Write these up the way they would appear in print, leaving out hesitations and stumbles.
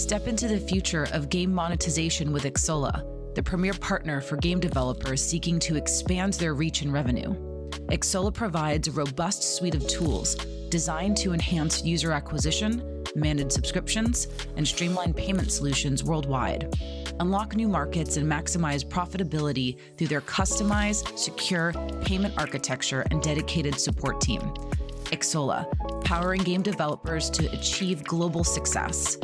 Step into the future of game monetization with Xsolla, the premier partner for game developers seeking to expand their reach and revenue. Xsolla provides a robust suite of tools designed to enhance user acquisition, manage subscriptions, and streamline payment solutions worldwide. Unlock new markets and maximize profitability through their customized, secure payment architecture and dedicated support team. Xsolla, powering game developers to achieve global success.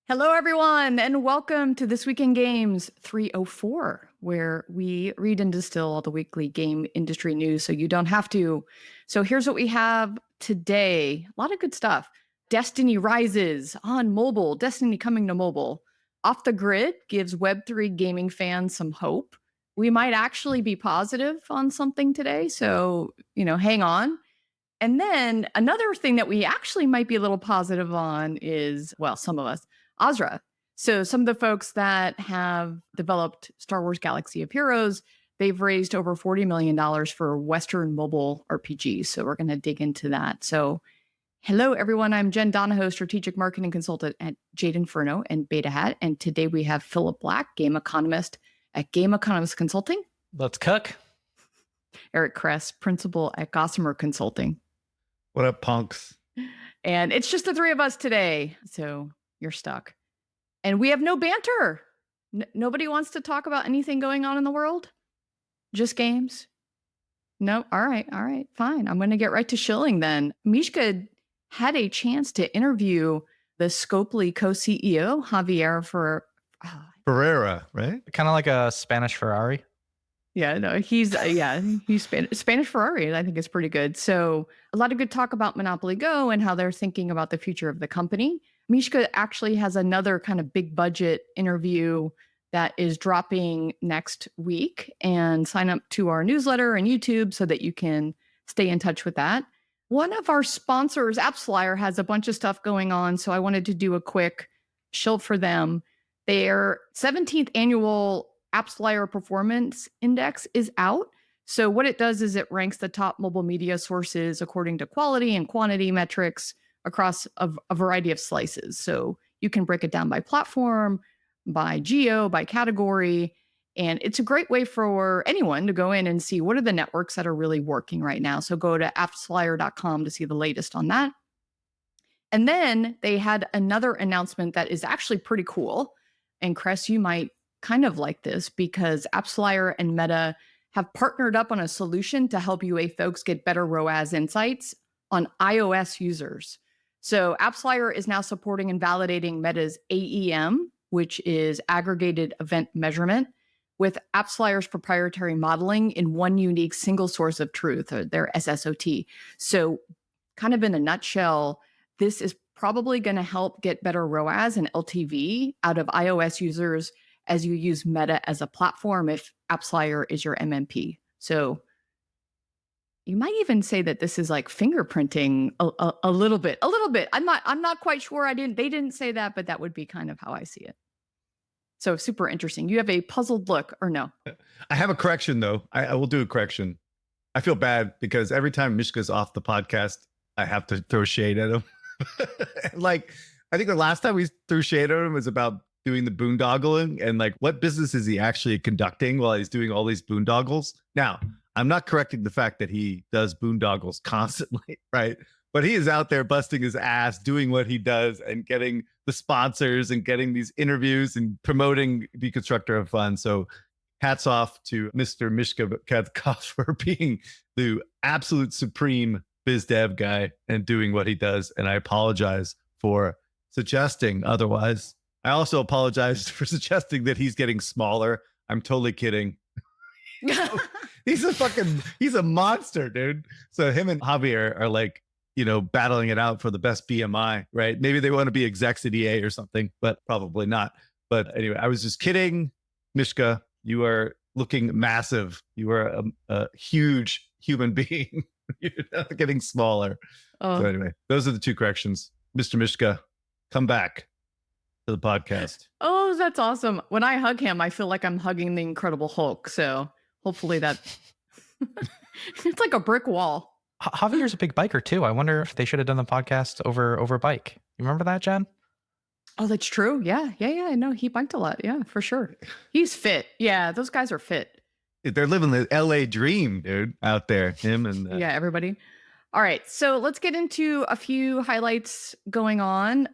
Hello, everyone, and welcome to This Week in Games 304, where we read and distill all the weekly game industry news so you don't have to. So here's what we have today. A lot of good stuff. Destiny rises on mobile. Destiny coming to mobile. Off the Grid gives Web3 gaming fans some hope. We might actually be positive on something today, so, hang on. And then another thing that we actually might be a little positive on is, well, some of us, Azra. So some of the folks that have developed Star Wars Galaxy of Heroes, they've raised over $40 million for Western mobile RPGs. So we're going to dig into that. So hello, everyone. I'm Jen Donahoe, strategic marketing consultant at Jade Inferno and Beta Hat. And today we have Philip Black, game economist at Game Economist Consulting. Let's cook. Eric Kress, principal at Gossamer Consulting. What up, punks? And it's just the three of us today. So you're stuck. And we have no banter. Nobody wants to talk about anything going on in the world? Just games? No? All right. Fine. I'm going to get right to shilling then. Mishka had a chance to interview the Scopely co-CEO, Javier Ferreira, right? Kind of like a Spanish Ferrari. Yeah, no, he's Spanish Ferrari. I think it's pretty good. So a lot of good talk about Monopoly Go and how they're thinking about the future of the company. Mishka actually has another kind of big budget interview that is dropping next week, and sign up to our newsletter and YouTube so that you can stay in touch with that. One of our sponsors, AppsFlyer, has a bunch of stuff going on, so I wanted to do a quick shill for them. Their 17th annual AppsFlyer Performance Index is out. So what it does is it ranks the top mobile media sources according to quality and quantity metrics across a variety of slices. So you can break it down by platform, by geo, by category. And it's a great way for anyone to go in and see what are the networks that are really working right now. So go to appsflyer.com to see the latest on that. And then they had another announcement that is actually pretty cool. And Kress, you might kind of like this because AppsFlyer and Meta have partnered up on a solution to help UA folks get better ROAS insights on iOS users. So AppsFlyer is now supporting and validating Meta's AEM, which is aggregated event measurement, with AppsFlyer's proprietary modeling in one unique single source of truth, or their SSOT. So kind of in a nutshell, this is probably going to help get better ROAS and LTV out of iOS users as you use Meta as a platform if AppsFlyer is your MMP. So you might even say that this is like fingerprinting a little bit. I'm not quite sure. They didn't say that, but that would be kind of how I see it. So super interesting. You have a puzzled look, or no? I have a correction though. I will do a correction. I feel bad because every time Mishka's off the podcast, I have to throw shade at him. Like, I think the last time we threw shade at him was about doing the boondoggling and like what business is he actually conducting while he's doing all these boondoggles. Now, I'm not correcting the fact that he does boondoggles constantly, right? But he is out there busting his ass, doing what he does and getting the sponsors and getting these interviews and promoting Deconstructor of Fun. So hats off to Mr. Mishka Katkov for being the absolute supreme biz dev guy and doing what he does. And I apologize for suggesting otherwise. I also apologize for suggesting that he's getting smaller. I'm totally kidding. He's a monster, dude. So him and Javier are like, battling it out for the best BMI, right? Maybe they want to be execs at EA or something, but probably not. But anyway, I was just kidding. Mishka, you are looking massive. You are a huge human being. You're not getting smaller. So anyway, those are the two corrections. Mr. Mishka, come back to the podcast. Oh, that's awesome. When I hug him, I feel like I'm hugging the Incredible Hulk. So hopefully that it's like a brick wall. Javier's a big biker too. I wonder if they should have done the podcast over bike. You remember that, Jen? Oh, that's true. Yeah. I know he biked a lot. Yeah, for sure. He's fit. Yeah, those guys are fit. They're living the LA dream, dude, out there. Him and Yeah, everybody. All right, so let's get into a few highlights going on.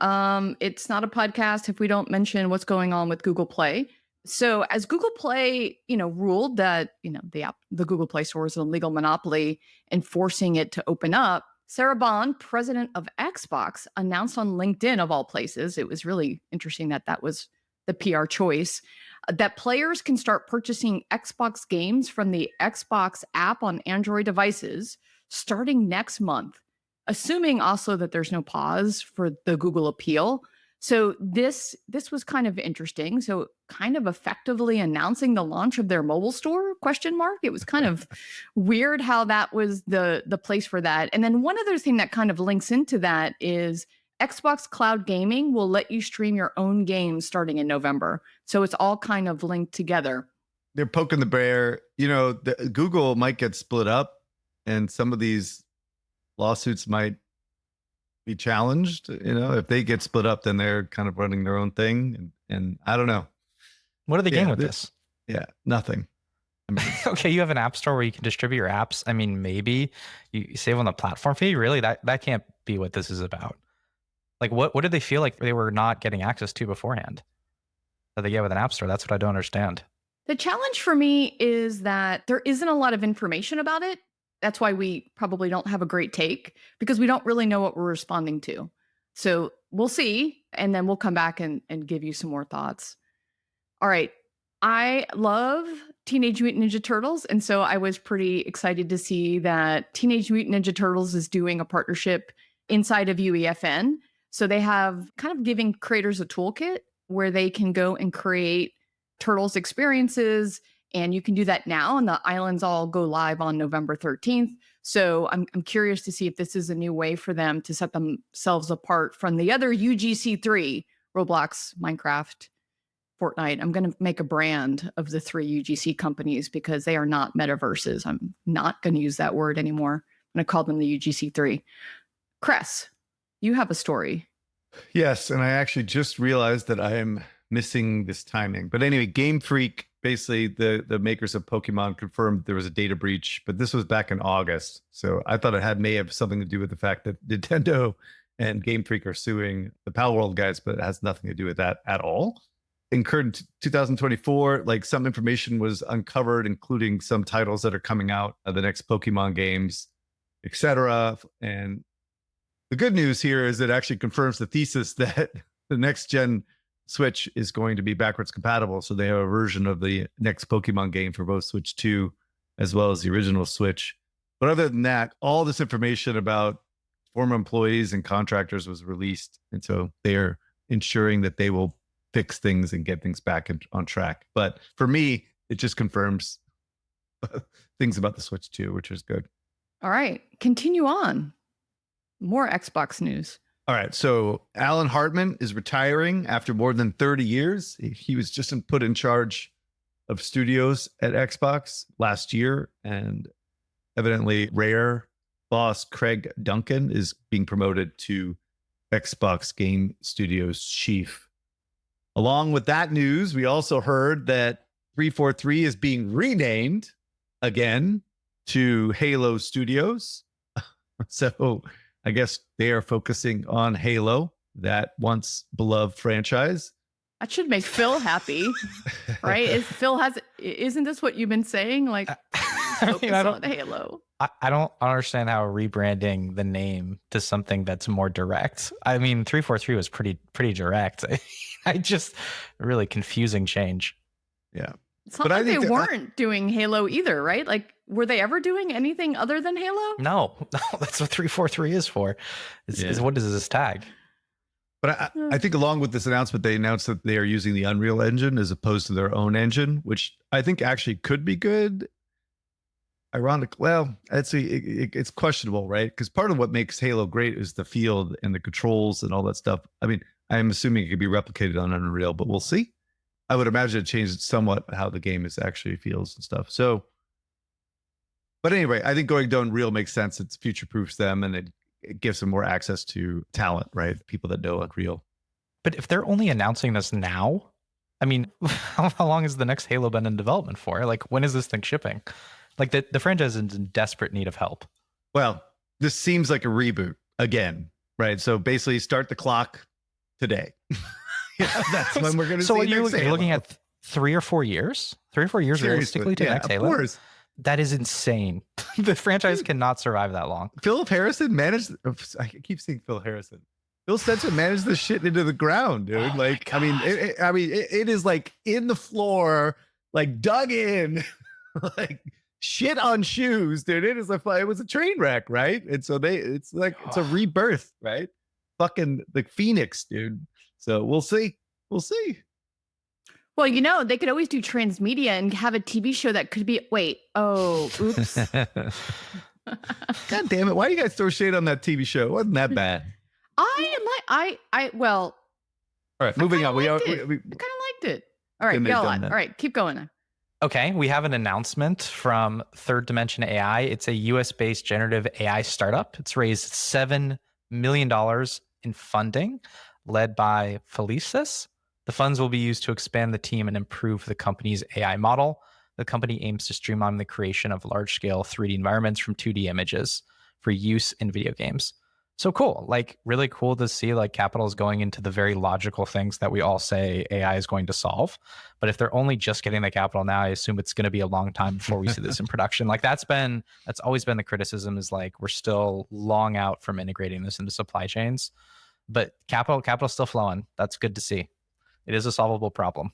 It's not a podcast if we don't mention what's going on with Google Play. So as Google Play, ruled that, the Google Play Store is a legal monopoly and forcing it to open up, Sarah Bond, president of Xbox, announced on LinkedIn, of all places, it was really interesting that was the PR choice, that players can start purchasing Xbox games from the Xbox app on Android devices starting next month, assuming also that there's no pause for the Google appeal. So this was kind of interesting. So kind of effectively announcing the launch of their mobile store, ? It was kind of weird how that was the place for that. And then one other thing that kind of links into that is Xbox Cloud Gaming will let you stream your own games starting in November. So it's all kind of linked together. they're poking the bear. Google might get split up, and some of these lawsuits might be challenged. If they get split up, then they're kind of running their own thing, and I don't know. What are they getting with this? Yeah, nothing. Okay, you have an app store where you can distribute your apps. I mean, maybe you save on the platform fee. Really, that can't be what this is about. Like, what did they feel like they were not getting access to beforehand that they get with an app store? That's what I don't understand. The challenge for me is that there isn't a lot of information about it. That's why we probably don't have a great take, because we don't really know what we're responding to. So we'll see, and then we'll come back and give you some more thoughts. All right. I love Teenage Mutant Ninja Turtles, and so I was pretty excited to see that Teenage Mutant Ninja Turtles is doing a partnership inside of UEFN. So they have kind of giving creators a toolkit where they can go and create Turtles experiences, and you can do that now, and the islands all go live on November 13th. So I'm curious to see if this is a new way for them to set themselves apart from the other UGC3, Roblox, Minecraft, Fortnite. I'm going to make a brand of the three UGC companies because they are not metaverses. I'm not going to use that word anymore. I'm going to call them the UGC3. Cress, you have a story. Yes, and I actually just realized that I am missing this timing. But anyway, Game Freak, basically the makers of Pokemon, confirmed there was a data breach, but this was back in August. So I thought it may have something to do with the fact that Nintendo and Game Freak are suing the Palworld guys, but it has nothing to do with that at all. In current 2024, like some information was uncovered, including some titles that are coming out of the next Pokemon games, etc. And the good news here is it actually confirms the thesis that the next gen Switch is going to be backwards compatible. So they have a version of the next Pokemon game for both Switch 2 as well as the original Switch. But other than that, all this information about former employees and contractors was released. And so they are ensuring that they will fix things and get things back on track. But for me, it just confirms things about the Switch 2, which is good. All right, continue on. More Xbox news. All right, so Alan Hartman is retiring after more than 30 years. He was just put in charge of studios at Xbox last year, and evidently Rare boss Craig Duncan is being promoted to Xbox Game Studios chief. Along with that news, we also heard that 343 is being renamed again to Halo Studios. So I guess they are focusing on Halo, that once beloved franchise. That should make Phil happy, right? Isn't this what you've been saying? Like, focus on Halo. I don't understand how rebranding the name to something that's more direct. I mean, 343 was pretty direct. I just really confusing change. Yeah. It's not like they weren't doing Halo either, right? Like, were they ever doing anything other than Halo? No, that's what 343 is for. Is what is this tag? But I think along with this announcement, they announced that they are using the Unreal Engine as opposed to their own engine, which I think actually could be good. Ironic. Well, it's questionable, right? Because part of what makes Halo great is the field and the controls and all that stuff. I mean, I'm assuming it could be replicated on Unreal, but we'll see. I would imagine it changed somewhat how the game actually feels and stuff. So But anyway, I think going to Unreal makes sense. It's future-proofs them, and it gives them more access to talent, right? People that know Unreal. But if they're only announcing this now, I mean, how long has the next Halo been in development for? Like, when is this thing shipping? Like, the franchise is in desperate need of help. Well, this seems like a reboot again, right? So basically, start the clock today. That's when we're going to see. So you're looking at 3 or 4 years? 3 or 4 years realistically to next Halo? Of course. That is insane. The franchise cannot survive that long. Philip Harrison managed. I keep saying Phil Harrison. Phil Spencer managed this shit into the ground, dude. Oh like, I mean, it is like in the floor, like dug in, like shit on shoes, dude. It was a train wreck, right? And so it's a rebirth, right? Fucking the Phoenix, dude. So we'll see. We'll see. Well, they could always do transmedia and have a TV show that could be. Wait. Oh, oops. God damn it! Why do you guys throw shade on that TV show? It wasn't that bad. Well. All right, moving on. I kind of liked it. All right, go on. All right, keep going. Okay, we have an announcement from Third Dimension AI. It's a US-based generative AI startup. It's raised $7 million in funding, led by Felicis. The funds will be used to expand the team and improve the company's AI model. The company aims to streamline the creation of large-scale 3D environments from 2D images for use in video games. So cool, like really cool to see like capital is going into the very logical things that we all say AI is going to solve. But if they're only just getting the capital now, I assume it's going to be a long time before we see this in production. Like that's always been the criticism, is like we're still long out from integrating this into supply chains. But capital's still flowing. That's good to see. It is a solvable problem.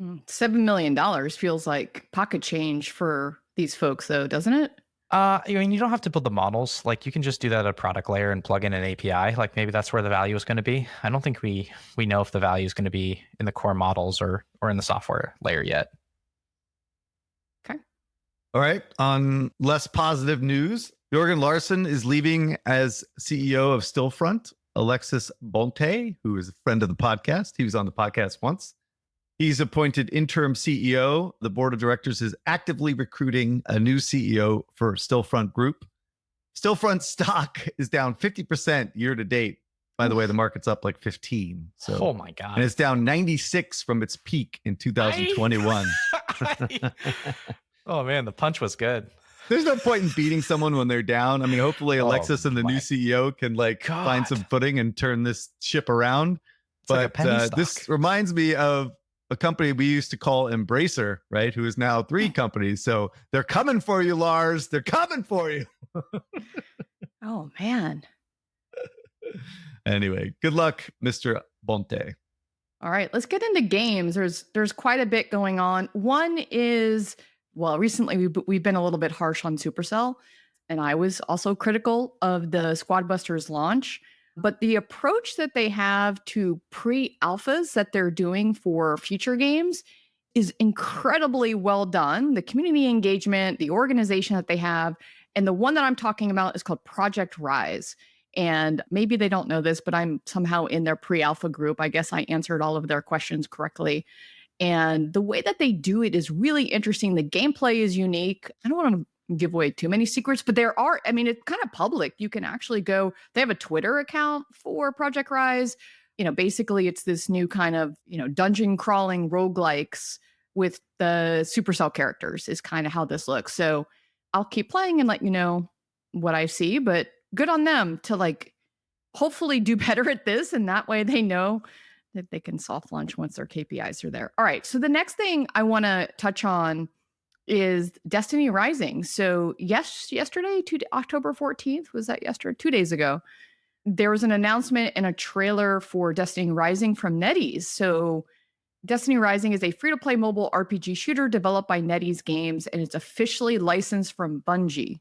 $7 million feels like pocket change for these folks, though, doesn't it? I mean, you don't have to build the models. Like you can just do that at a product layer and plug in an API. Like maybe that's where the value is going to be. I don't think we know if the value is going to be in the core models or in the software layer yet. Okay. All right. On less positive news, Jorgen Larsson is leaving as CEO of Stillfront. Alexis Bonte, who is a friend of the podcast. He was on the podcast once. He's appointed interim CEO. The board of directors is actively recruiting a new CEO for Stillfront Group. Stillfront stock is down 50% year to date. By the way, the market's up like 15. So, oh my God. And it's down 96 from its peak in 2021. Oh man, the punch was good. There's no point in beating someone when they're down. I mean, hopefully Alexis and the new CEO can find some footing and turn this ship around. But this reminds me of a company we used to call Embracer, right? Who is now 3 companies. So they're coming for you, Lars. They're coming for you. Oh, man. Anyway, good luck, Mr. Bonte. All right, let's get into games. There's quite a bit going on. One is, well, recently we've been a little bit harsh on Supercell, and I was also critical of the Squad Busters launch. But the approach that they have to pre-alphas that they're doing for future games is incredibly well done. The community engagement, the organization that they have, and the one that I'm talking about is called Project Rise. And maybe they don't know this, but I'm somehow in their pre-alpha group. I guess I answered all of their questions correctly. And the way that they do it is really interesting. The gameplay is unique. I don't want to give away too many secrets, but there are, I mean, it's kind of public. You can actually go, they have a Twitter account for Project Rise. You know, basically it's this new kind of, dungeon crawling roguelikes with the Supercell characters is kind of how this looks. So I'll keep playing and let you know what I see, but good on them to hopefully do better at this. And that way they know that they can soft launch once their KPIs are there. All right. So the next thing I want to touch on is Destiny Rising. So yesterday, October 14th, was that yesterday? 2 days ago, there was an announcement and a trailer for Destiny Rising from NetEase. So Destiny Rising is a free-to-play mobile RPG shooter developed by NetEase Games, and it's officially licensed from Bungie.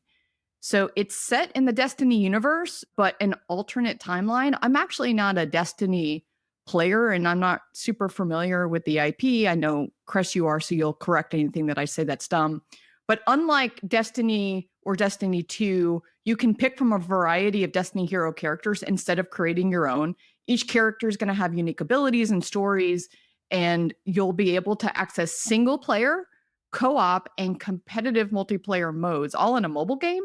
So it's set in the Destiny universe, but an alternate timeline. I'm actually not a Destiny player, and I'm not super familiar with the IP. I know, Cress, you are, so you'll correct anything that I say that's dumb. But unlike Destiny or Destiny 2, you can pick from a variety of Destiny hero characters instead of creating your own. Each character is going to have unique abilities and stories, and you'll be able to access single-player co-op, and competitive multiplayer modes, all in a mobile game.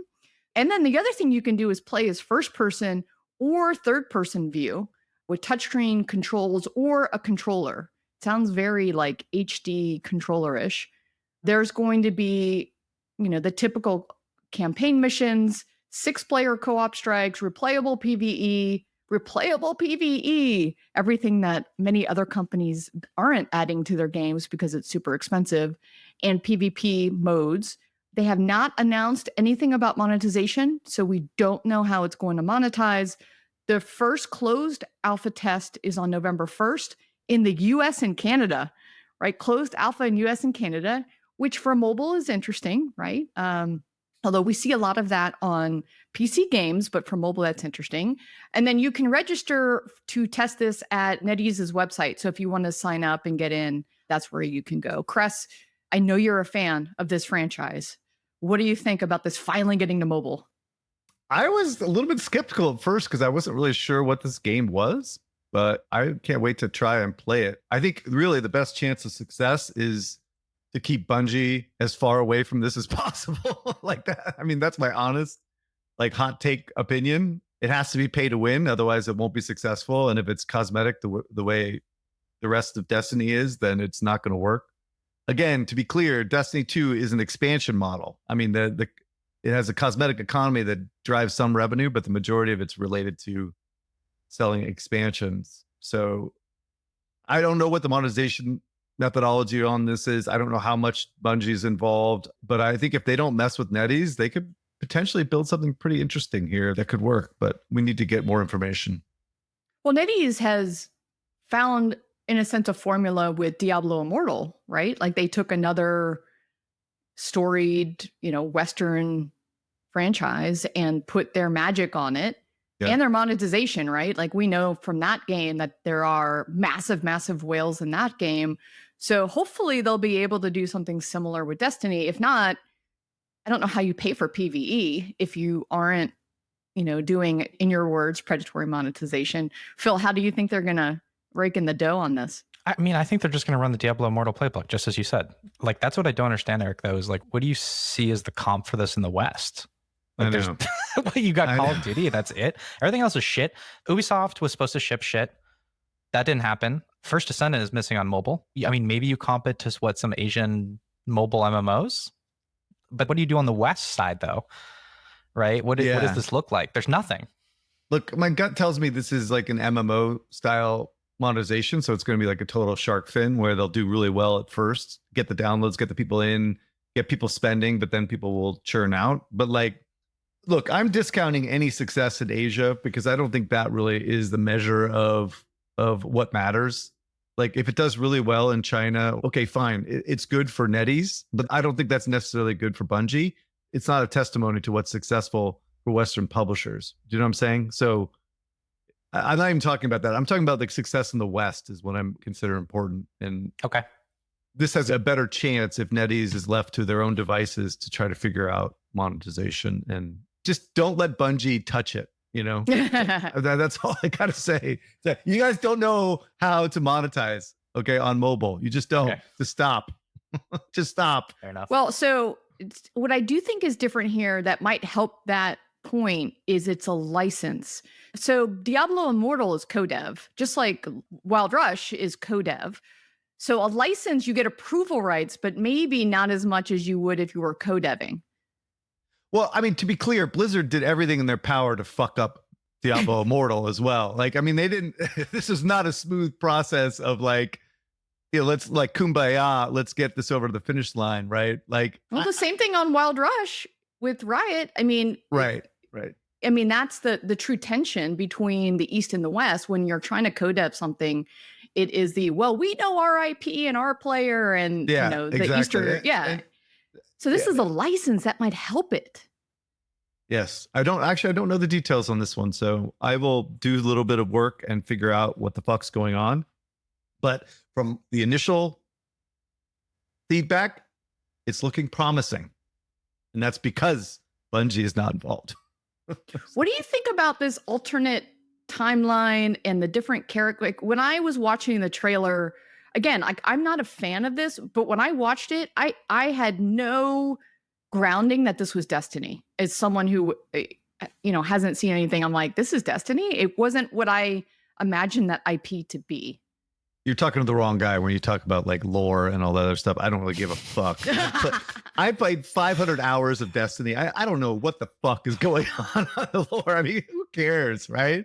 And then the other thing you can do is play as first person or third person view with touchscreen controls or a controller. Sounds very like HD controller-ish. There's going to be, the typical campaign missions, 6-player co-op strikes, replayable PvE, everything that many other companies aren't adding to their games because it's super expensive, and PvP modes. They have not announced anything about monetization, so we don't know how it's going to monetize. The first closed alpha test is on November 1st in the US and Canada, right? Closed alpha in US and Canada, which for mobile is interesting, right? Although we see a lot of that on PC games, but for mobile, that's interesting. And then you can register to test this at NetEase's website. So if you want to sign up and get in, that's where you can go. Cress, I know you're a fan of this franchise. What do you think about this finally getting to mobile? I was a little bit skeptical at first because I wasn't really sure what this game was, but I can't wait to try and play it. I think really the best chance of success is to keep Bungie as far away from this as possible. Like that. I mean, that's my honest, hot take opinion. It has to be pay to win. Otherwise it won't be successful. And if it's cosmetic the way the rest of Destiny is, then it's not going to work. Again, to be clear, Destiny 2 is an expansion model. I mean, it has a cosmetic economy that drives some revenue, but the majority of it's related to selling expansions. So I don't know what the monetization methodology on this is. I don't know how much Bungie's involved, but I think if they don't mess with NetEase, they could potentially build something pretty interesting here that could work, but we need to get more information. Well, NetEase has found, in a sense, a formula with Diablo Immortal, right? Like they took another storied, Western franchise and put their magic on it. Yeah. And their monetization, right? Like we know from that game that there are massive, massive whales in that game. So hopefully they'll be able to do something similar with Destiny. If not, I don't know how you pay for PvE if you aren't, doing, in your words, predatory monetization. Phil, how do you think they're going to rake in the dough on this? I mean, I think they're just going to run the Diablo Immortal playbook, just as you said. Like, that's what I don't understand, Eric, though, is like, what do you see as the comp for this in the West? Like, there's you got Call of Duty, that's it. Everything else is shit. Ubisoft was supposed to ship shit. That didn't happen. First Descendant is missing on mobile. I mean, maybe you comp it to some Asian mobile MMOs. But what do you do on the West side, though? Right? What does this look like? There's nothing. Look, my gut tells me this is like an MMO style monetization. So it's going to be like a total shark fin where they'll do really well at first, get the downloads, get the people in, get people spending, but then people will churn out. But look, I'm discounting any success in Asia because I don't think that really is the measure of what matters. Like if it does really well in China, okay, fine. It's good for NetEase, but I don't think that's necessarily good for Bungie. It's not a testimony to what's successful for Western publishers. Do you know what I'm saying? So I'm not even talking about that. I'm talking about like success in the West is what I'm considering important. And okay, this has a better chance if NetEase is left to their own devices to try to figure out monetization, and just don't let Bungie touch it. That's all I gotta say. You guys don't know how to monetize, okay, on mobile. You just don't. Okay. Just stop. Just stop. Fair enough. Well, so what I do think is different here that might help that point is it's a license. So Diablo Immortal is co-dev, just like Wild Rush is co-dev. So a license, you get approval rights, but maybe not as much as you would if you were co-deving. Well, I mean, to be clear, Blizzard did everything in their power to fuck up Diablo Immortal as well. Like, I mean, they didn't, this is not a smooth process of like, let's like kumbaya, let's get this over to the finish line, right? Like, well, the same thing on Wild Rush with Riot. I mean, right. I mean, that's the true tension between the East and the West. When you're trying to co-dev something, it is we know our IP and our player and, the exactly. Eastern. Yeah. So this is a license that might help it. Yes. I don't know the details on this one. So I will do a little bit of work and figure out what the fuck's going on. But from the initial feedback, it's looking promising. And that's because Bungie is not involved. What do you think about this alternate timeline and the different character? Like when I was watching the trailer, again, like I'm not a fan of this, but when I watched it, I had no grounding that this was Destiny. As someone who hasn't seen anything, I'm like, this is Destiny. It wasn't what I imagined that IP to be. You're talking to the wrong guy when you talk about like lore and all that other stuff. I don't really give a fuck. I played 500 hours of Destiny. I don't know what the fuck is going on the lore. I mean, who cares, right?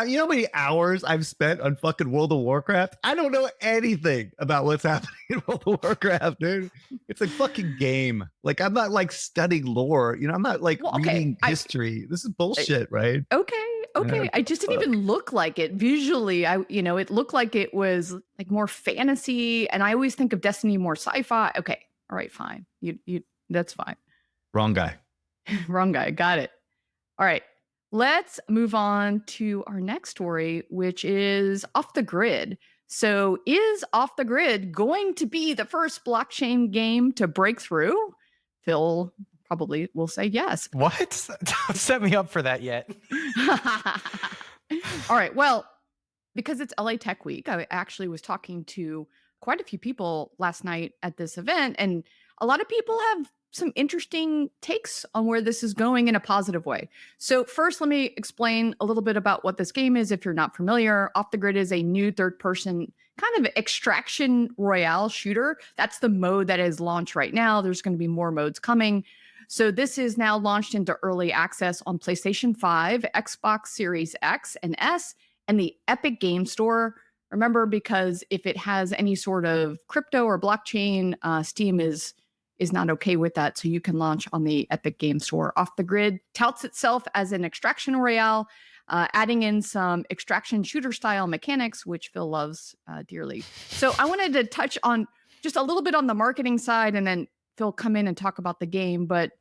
You know how many hours I've spent on fucking World of Warcraft? I don't know anything about what's happening in World of Warcraft, dude. It's a fucking game. Like, I'm not like studying lore. I'm not like reading history. This is bullshit, right? Okay. Yeah, I just didn't even look like it visually. It looked like it was like more fantasy. And I always think of Destiny more sci-fi. Okay. All right, fine. That's fine. Wrong guy. Wrong guy. Got it. All right. Let's move on to our next story, which is Off the Grid. So is Off the Grid going to be the first blockchain game to break through? Phil probably will say yes. What? Don't set me up for that yet. All right. Well, because it's LA Tech Week, I actually was talking to quite a few people last night at this event, and a lot of people have some interesting takes on where this is going in a positive way. So first, let me explain a little bit about what this game is if you're not familiar. Off the Grid is a new third-person kind of extraction royale shooter. That's the mode that is launched right now. There's going to be more modes coming. So this is now launched into early access on PlayStation 5, Xbox Series X and S, and the Epic Game Store. Remember, because if it has any sort of crypto or blockchain, Steam is not okay with that. So you can launch on the Epic Game Store. Off the Grid touts itself as an extraction royale, adding in some extraction shooter style mechanics, which Phil loves dearly. So I wanted to touch on just a little bit on the marketing side, and then Phil come in and talk about the game. But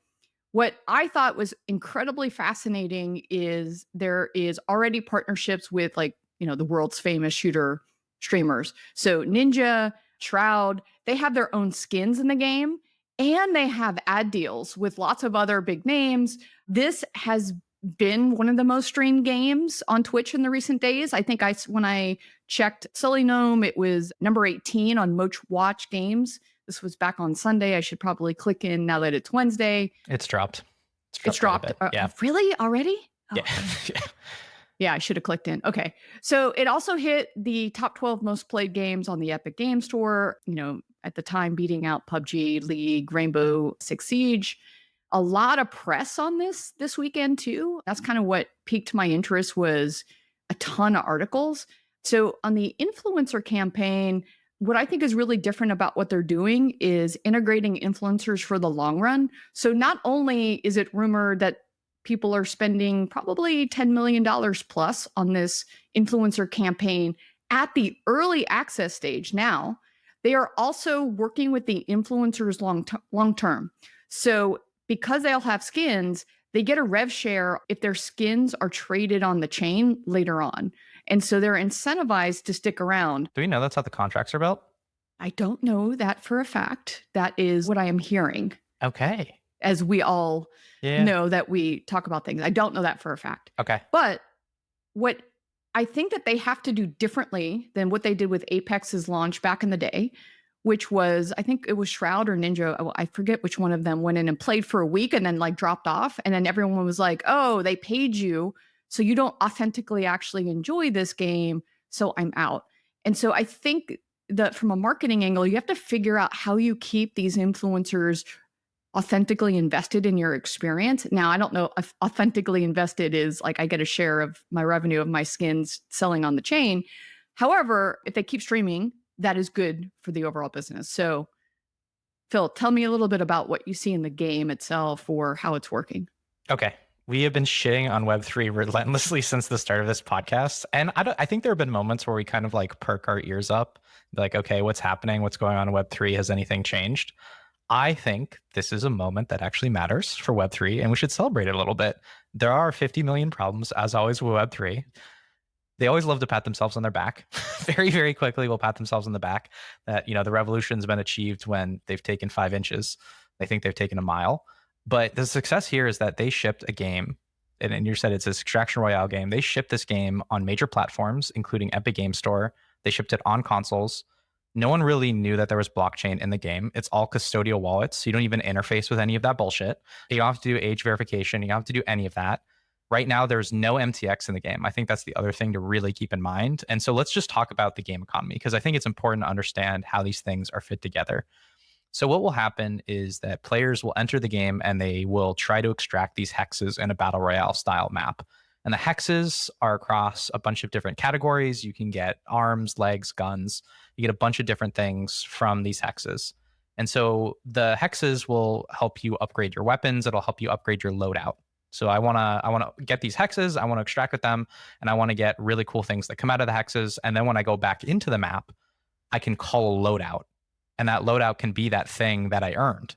what I thought was incredibly fascinating is there is already partnerships with the world's famous shooter streamers. So Ninja, Shroud, they have their own skins in the game. And they have ad deals with lots of other big names. This has been one of the most streamed games on Twitch in the recent days. I think when I checked Silly Gnome, it was number 18 on Most Watch Games. This was back on Sunday. I should probably click in now that it's Wednesday. It's dropped. It's dropped. Yeah. Really? Already? Oh. Yeah. Yeah, I should have clicked in. Okay. So it also hit the top 12 most played games on the Epic Game Store, at the time beating out PUBG, League, Rainbow Six Siege. A lot of press on this weekend too. That's kind of what piqued my interest, was a ton of articles. So on the influencer campaign, what I think is really different about what they're doing is integrating influencers for the long run. So not only is it rumored that people are spending probably $10 million plus on this influencer campaign at the early access stage now, they are also working with the influencers long term. So because they'll have skins, they get a rev share if their skins are traded on the chain later on. And so they're incentivized to stick around. Do we know that's how the contracts are built? I don't know that for a fact. That is what I am hearing. Okay. As we all know that we talk about things. I don't know that for a fact. Okay. But what I think that they have to do differently than what they did with Apex's launch back in the day, which was, I think it was Shroud or Ninja. I forget which one of them went in and played for a week and then dropped off. And then everyone was like, oh, they paid you, so you don't authentically actually enjoy this game. So I'm out. And so I think that from a marketing angle, you have to figure out how you keep these influencers authentically invested in your experience. Now, I don't know if authentically invested is like I get a share of my revenue of my skins selling on the chain. However, if they keep streaming, that is good for the overall business. So, Phil, tell me a little bit about what you see in the game itself or how it's working. Okay. We have been shitting on Web3 relentlessly since the start of this podcast. And I think there have been moments where we kind of perk our ears up, like, okay, what's happening? What's going on in Web3? Has anything changed? I think this is a moment that actually matters for Web3, and we should celebrate it a little bit. There are 50 million problems, as always, with Web3. They always love to pat themselves on their back. Very, very quickly will pat themselves on the back that, the revolution's been achieved when they've taken 5 inches. They think they've taken a mile. But the success here is that they shipped a game, and you said it's this extraction royale game. They shipped this game on major platforms, including Epic Game Store. They shipped it on consoles. No one really knew that there was blockchain in the game. It's all custodial wallets. So you don't even interface with any of that bullshit. You don't have to do age verification. You don't have to do any of that. Right now, there's no MTX in the game. I think that's the other thing to really keep in mind. And so let's just talk about the game economy, because I think it's important to understand how these things are fit together. So what will happen is that players will enter the game and they will try to extract these hexes in a battle royale style map. And the hexes are across a bunch of different categories. You can get arms, legs, guns. You get a bunch of different things from these hexes. And so the hexes will help you upgrade your weapons. It'll help you upgrade your loadout. So I want to get these hexes, I want to extract with them, and I want to get really cool things that come out of the hexes. And then when I go back into the map, I can call a loadout. And that loadout can be that thing that I earned.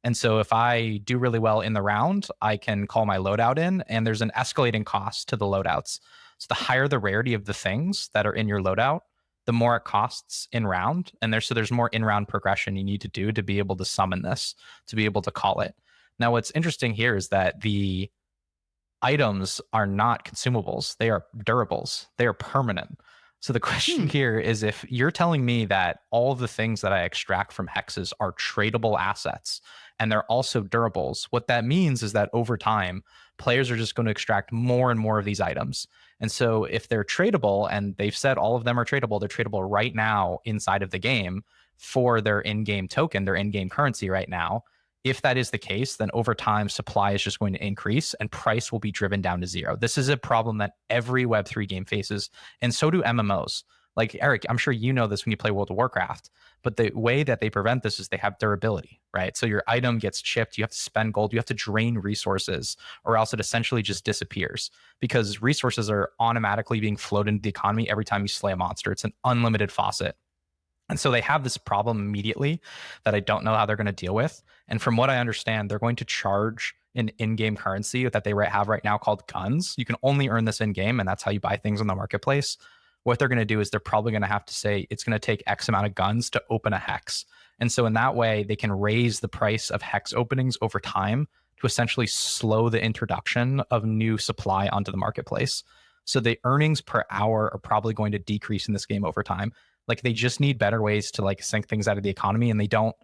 And so if I do really well in the round, I can call my loadout in, and there's an escalating cost to the loadouts. So the higher the rarity of the things that are in your loadout, the more it costs in round. And there's more in-round progression you need to do to be able to summon this, to be able to call it. Now, what's interesting here is that the items are not consumables. They are durables. They are permanent. So the question here is, if you're telling me that all of the things that I extract from hexes are tradable assets and they're also durables, what that means is that over time, players are just going to extract more and more of these items. And so if they're tradable, and they've said all of them are tradable, they're tradable right now inside of the game for their in-game token, their in-game currency right now. If that is the case, then over time, supply is just going to increase and price will be driven down to zero. This is a problem that every Web3 game faces, and so do MMOs. Like, Eric, I'm sure you know this when you play World of Warcraft, but the way that they prevent this is they have durability, right? So your item gets chipped, you have to spend gold, you have to drain resources, or else it essentially just disappears, because resources are automatically being flowed into the economy every time you slay a monster. It's an unlimited faucet. And so they have this problem immediately that I don't know how they're going to deal with. And from what I understand, they're going to charge an in-game currency that they have right now called guns. You can only earn this in-game, and that's how you buy things on the marketplace. What they're going to do is they're probably going to have to say it's going to take X amount of guns to open a hex. And so in that way, they can raise the price of hex openings over time to essentially slow the introduction of new supply onto the marketplace. So the earnings per hour are probably going to decrease in this game over time. Like, they just need better ways to like sink things out of the economy, and they don't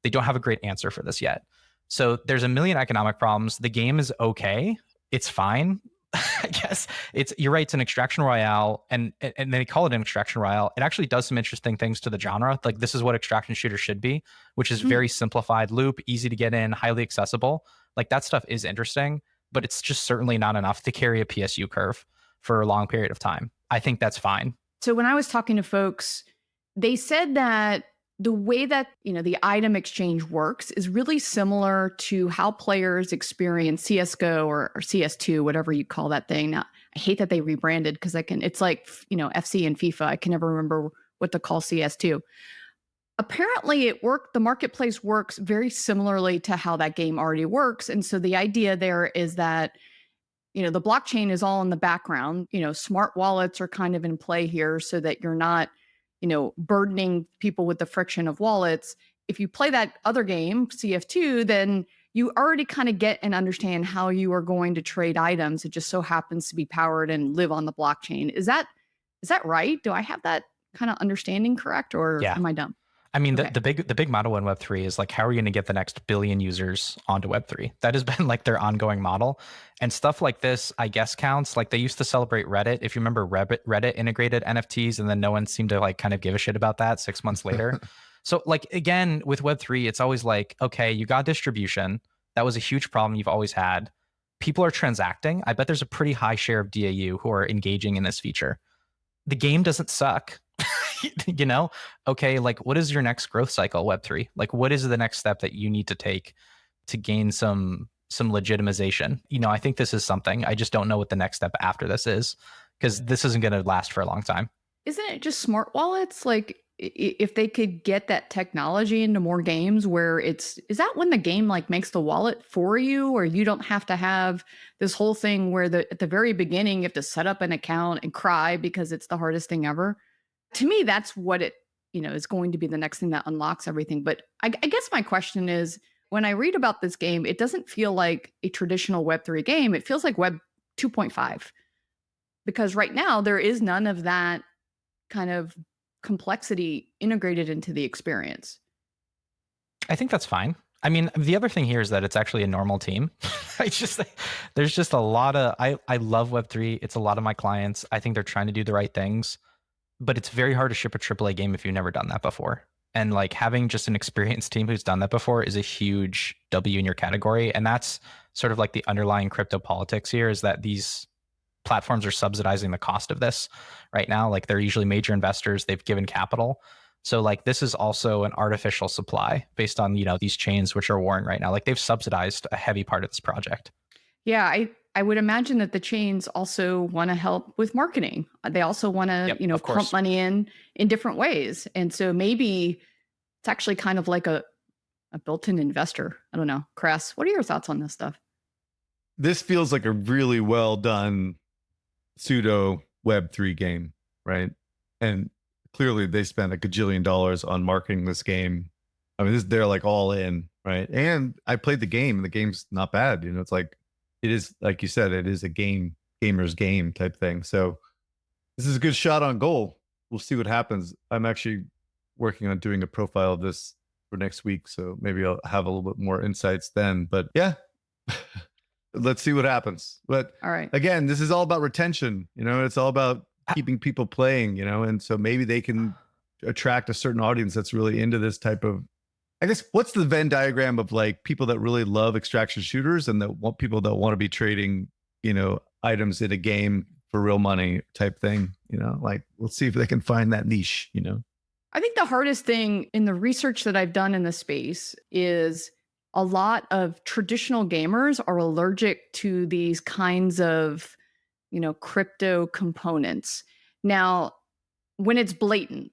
have a great answer for this yet. So there's a million economic problems. The game is okay. It's fine. I guess you're right. It's an extraction royale, and they call it an extraction royale. It actually does some interesting things to the genre. Like, this is what extraction shooter should be, which is very simplified loop, easy to get in, highly accessible. Like, that stuff is interesting, but it's just certainly not enough to carry a PSU curve for a long period of time. I think that's fine. So when I was talking to folks, they said that the way that, the item exchange works is really similar to how players experience CSGO or CS2, whatever you call that thing. Now, I hate that they rebranded, because it's like, FC and FIFA. I can never remember what to call CS2. Apparently the marketplace works very similarly to how that game already works. And so the idea there is that, the blockchain is all in the background. Smart wallets are kind of in play here so that you're not, burdening people with the friction of wallets. If you play that other game, CF2, then you already kind of get and understand how you are going to trade items. It just so happens to be powered and live on the blockchain. Is that right? Do I have that kind of understanding correct, or am I dumb? I mean, Okay. the big model in Web3 is like, how are we going to get the next billion users onto Web3? That has been like their ongoing model. And stuff like this, I guess, counts. Like, they used to celebrate Reddit. If you remember, Reddit integrated NFTs, and then no one seemed to like kind of give a shit about that 6 months later. So like, again, with Web3, it's always like, okay, you got distribution. That was a huge problem you've always had. People are transacting. I bet there's a pretty high share of DAU who are engaging in this feature. The game doesn't suck. Okay, like, what is your next growth cycle, Web3? Like, what is the next step that you need to take to gain some legitimization? I think this is something. I just don't know what the next step after this is, because this isn't going to last for a long time. Isn't it just smart wallets? Like, if they could get that technology into more games where is that when the game like makes the wallet for you, or you don't have to have this whole thing where at the very beginning you have to set up an account and cry because it's the hardest thing ever? To me, that's what it, is going to be the next thing that unlocks everything. But I guess my question is, when I read about this game, it doesn't feel like a traditional Web3 game. It feels like Web 2.5, because right now there is none of that kind of complexity integrated into the experience. I think that's fine. I mean, the other thing here is that it's actually a normal team. There's just a lot of, I love Web3. It's a lot of my clients. I think they're trying to do the right things, but it's very hard to ship a AAA game if you've never done that before. And like having just an experienced team who's done that before is a huge W in your category. And that's sort of like the underlying crypto politics here, is that these platforms are subsidizing the cost of this right now. Like they're usually major investors, they've given capital. So like this is also an artificial supply based on, these chains which are warring right now. Like they've subsidized a heavy part of this project. Yeah, I would imagine that the chains also want to help with marketing. They also want to, pump money in different ways. And so maybe it's actually kind of like a built-in investor. I don't know. Kress, what are your thoughts on this stuff? This feels like a really well done pseudo Web3 game, right? And clearly they spent $1 gajillion on marketing this game. I mean, they're like all in, right? And I played the game, and the game's not bad. It's like, it is, like you said, it is a gamer's game type thing. So this is a good shot on goal. We'll see what happens. I'm actually working on doing a profile of this for next week, so maybe I'll have a little bit more insights then. But yeah, let's see what happens. But all right, again, this is all about retention. It's all about keeping people playing. And so maybe they can attract a certain audience that's really into this type of. I guess, what's the Venn diagram of like people that really love extraction shooters and that want people that want to be trading, items in a game for real money type thing, like we'll see if they can find that niche, I think the hardest thing in the research that I've done in the space is a lot of traditional gamers are allergic to these kinds of, crypto components. Now, when it's blatant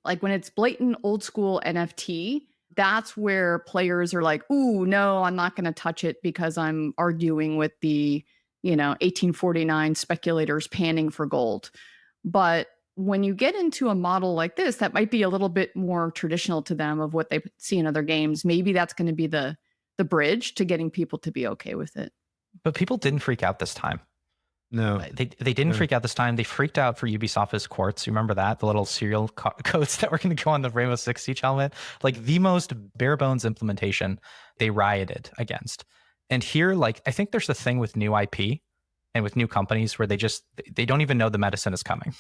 old school NFT, that's where players are like, ooh, no, I'm not going to touch it because I'm arguing with the, 1849 speculators panning for gold. But when you get into a model like this, that might be a little bit more traditional to them of what they see in other games. Maybe that's going to be the bridge to getting people to be okay with it. But people didn't freak out this time. No, they didn't freak out this time. They freaked out for Ubisoft's quartz. You remember that? The little serial codes that were going to go on the Rainbow Six Siege helmet? Like the most bare bones implementation they rioted against. And here, like, I think there's the thing with new IP and with new companies where they don't even know the medicine is coming,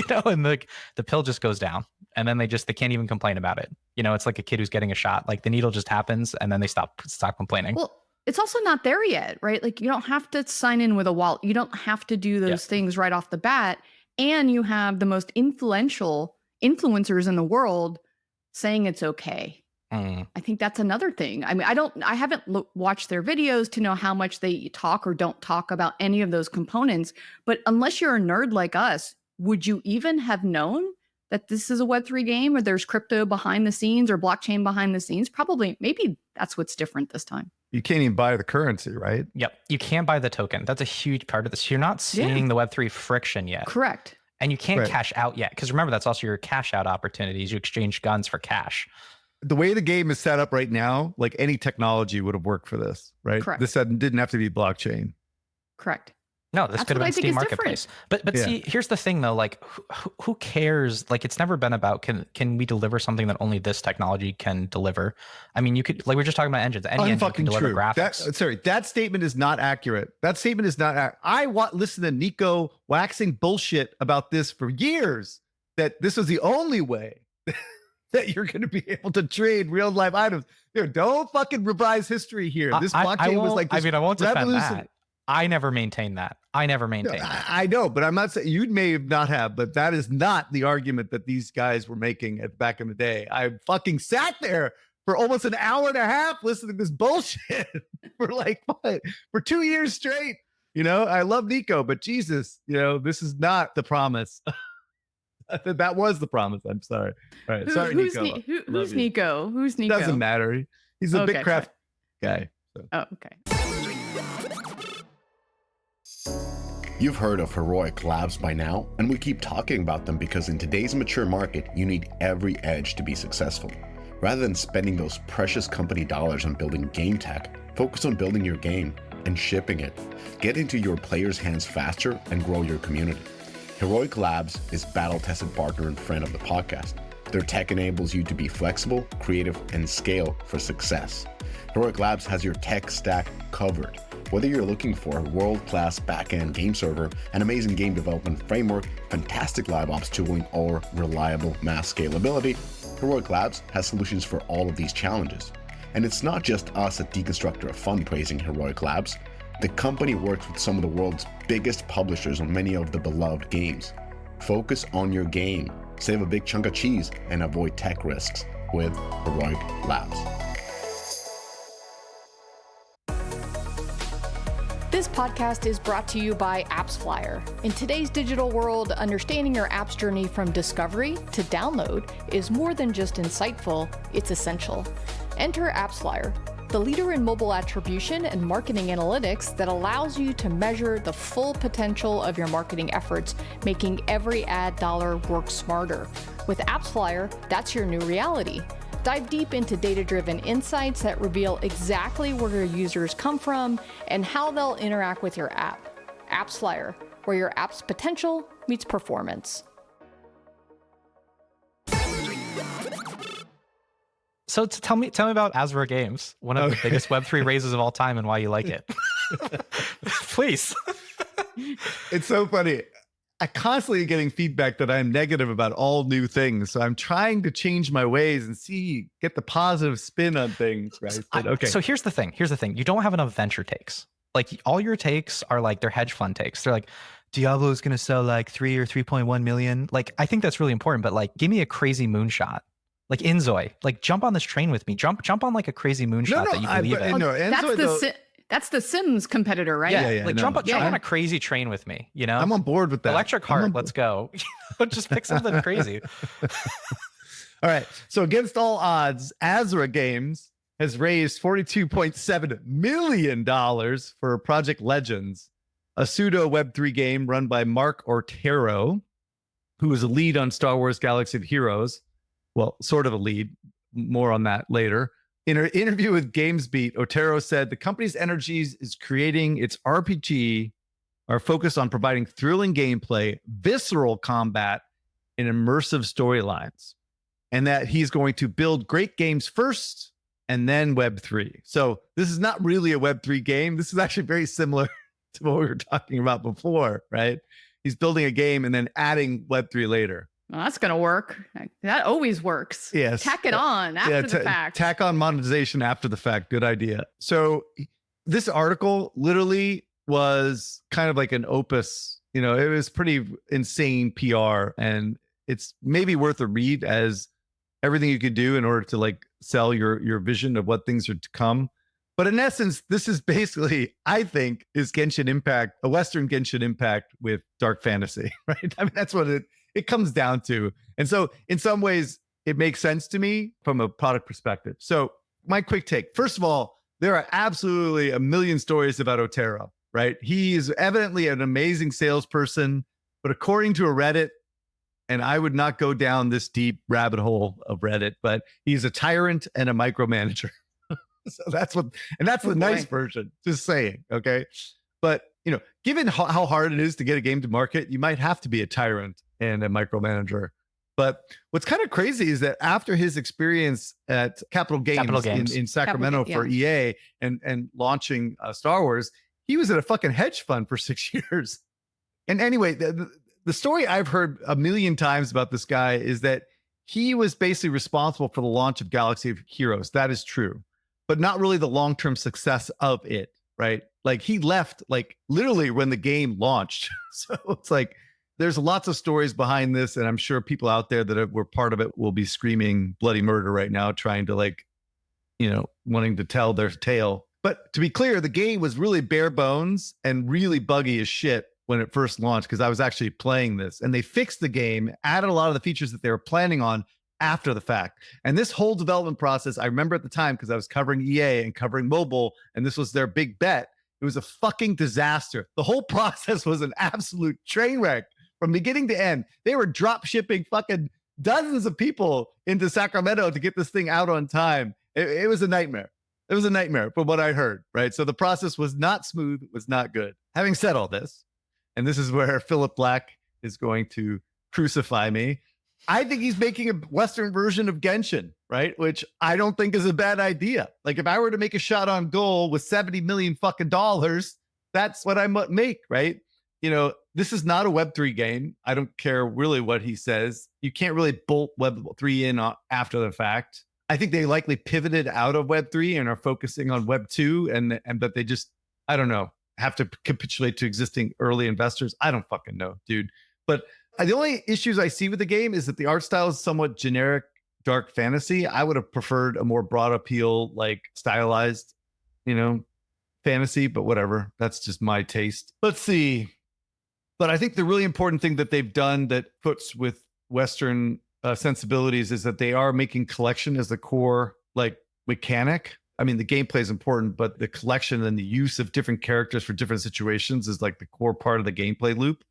and the pill just goes down, and then they can't even complain about it. It's like a kid who's getting a shot. Like the needle just happens and then they stop complaining. Well, it's also not there yet, right? Like you don't have to sign in with a wallet. You don't have to do those things right off the bat. And you have the most influential influencers in the world saying it's okay. I think that's another thing. I mean, I haven't watched their videos to know how much they talk or don't talk about any of those components. But unless you're a nerd like us, would you even have known that this is a Web3 game or there's crypto behind the scenes or blockchain behind the scenes? Probably, maybe that's what's different this time. You can't even buy the currency, right? Yep. You can't buy the token. That's a huge part of this. You're not seeing the Web3 friction yet. Correct. And you can't cash out yet. Because remember, that's also your cash out opportunities. You exchange guns for cash. The way the game is set up right now, like any technology would have worked for this, right? Correct. This didn't have to be blockchain. Correct. No, this could have been Steam Marketplace. But see, here's the thing though, like who cares? Like it's never been about can we deliver something that only this technology can deliver? I mean, you could, like we were just talking about engines. Any engine can deliver graphics. That statement is not accurate. That statement is not listen to Nico waxing bullshit about this for years, that this was the only way that you're going to be able to trade real life items. Dude, don't fucking revise history here. This blockchain was like this. I mean, I won't defend that. I never maintained that. I know, but I'm not saying you may not have, but that is not the argument that these guys were making back in the day. I fucking sat there for almost an hour and a half listening to this bullshit for like what? For 2 years straight. I love Nico, but Jesus, this is not the promise. That was the promise. I'm sorry. All right. Sorry, Nico. Who's Nico? Who's Nico? Doesn't matter. He's a big craft guy. So. Oh, okay. You've heard of Heroic Labs by now, and we keep talking about them because in today's mature market, you need every edge to be successful. Rather than spending those precious company dollars on building game tech, focus on building your game and shipping it. Get into your players' hands faster and grow your community. Heroic Labs is battle-tested partner and friend of the podcast. Their tech enables you to be flexible, creative, and scale for success. Heroic Labs has your tech stack covered. Whether you're looking for a world-class back-end game server, an amazing game development framework, fantastic live ops tooling, or reliable mass scalability, Heroic Labs has solutions for all of these challenges. And it's not just us at Deconstructor of Fun praising Heroic Labs. The company works with some of the world's biggest publishers on many of the beloved games. Focus on your game, save a big chunk of cheese, and avoid tech risks with Heroic Labs. This podcast is brought to you by AppsFlyer. In today's digital world, understanding your app's journey from discovery to download is more than just insightful, it's essential. Enter AppsFlyer, the leader in mobile attribution and marketing analytics that allows you to measure the full potential of your marketing efforts, making every ad dollar work smarter. With AppsFlyer, that's your new reality. Dive deep into data-driven insights that reveal exactly where your users come from and how they'll interact with your app. AppsFlyer, where your app's potential meets performance. So tell me about Azra Games, one of the biggest Web3 raises of all time, and why you like it. Please. It's so funny. I constantly getting feedback that I'm negative about all new things. So I'm trying to change my ways and get the positive spin on things, right? But, okay. So here's the thing. You don't have enough venture takes. Like all your takes are like they're hedge fund takes. They're like, Diablo is going to sell like 3 or 3.1 million. Like, I think that's really important, but like, give me a crazy moonshot. Like Inzoi, like jump on this train with me. Jump on like a crazy moonshot that you believe in. No, That's the Sims competitor, right? Yeah. Like jump on a crazy train with me, you know? I'm on board with that. Electric Heart, let's go. Just pick something crazy. All right. So against all odds, Azra Games has raised $42.7 million for Project Legends, a pseudo Web3 game run by Mark Ortero, who is a lead on Star Wars Galaxy of Heroes. Well, sort of a lead. More on that later. In an interview with GamesBeat, Otero said the company's energies is creating its RPG, are focused on providing thrilling gameplay, visceral combat, and immersive storylines, and that he's going to build great games first and then Web3. So this is not really a Web3 game. This is actually very similar to what we were talking about before, right? He's building a game and then adding Web3 later. Well, that's going to work. That always works. Yes. Tack it on after the fact. Tack on monetization after the fact. Good idea. So this article literally was kind of like an opus. You know, it was pretty insane PR, and it's maybe worth a read as everything you could do in order to like sell your vision of what things are to come. But in essence, this is basically, I think, is Genshin Impact, a Western Genshin Impact with dark fantasy, right? I mean, that's what it comes down to. And so in some ways, it makes sense to me from a product perspective. So my quick take, first of all, there are absolutely a million stories about Otero, right? He is evidently an amazing salesperson, but according to a Reddit, and I would not go down this deep rabbit hole of Reddit, but he's a tyrant and a micromanager. So that's the nice version, just saying, okay? But, you know, given how hard it is to get a game to market, you might have to be a tyrant and a micromanager. But what's kind of crazy is that after his experience at Capital Games. In Sacramento for EA and launching Star Wars, he was at a fucking hedge fund for 6 years. And anyway, the story I've heard a million times about this guy is that he was basically responsible for the launch of Galaxy of Heroes. That is true, but not really the long-term success of it, right? Like he left like literally when the game launched. So it's like, there's lots of stories behind this, and I'm sure people out there that were part of it will be screaming bloody murder right now, trying to like, you know, wanting to tell their tale. But to be clear, the game was really bare bones and really buggy as shit when it first launched, because I was actually playing this, and they fixed the game, added a lot of the features that they were planning on after the fact. And this whole development process, I remember at the time because I was covering EA and covering mobile, and this was their big bet. It was a fucking disaster. The whole process was an absolute train wreck. From beginning to end, they were drop shipping fucking dozens of people into Sacramento to get this thing out on time. It was a nightmare. It was a nightmare from what I heard, right? So the process was not smooth, it was not good. Having said all this, and this is where Philip Black is going to crucify me, I think he's making a Western version of Genshin, right? Which I don't think is a bad idea. Like if I were to make a shot on goal with 70 million fucking dollars, that's what I might make, right? You know, this is not a Web3 game. I don't care really what he says. You can't really bolt Web3 in after the fact. I think they likely pivoted out of Web3 and are focusing on Web2, and but they just, I don't know, have to capitulate to existing early investors. I don't fucking know, dude. But the only issues I see with the game is that the art style is somewhat generic, dark fantasy. I would have preferred a more broad appeal, like stylized, you know, fantasy, but whatever. That's just my taste. Let's see. But I think the really important thing that they've done that puts with Western sensibilities is that they are making collection as the core like mechanic. I mean, the gameplay is important, but the collection and the use of different characters for different situations is like the core part of the gameplay loop.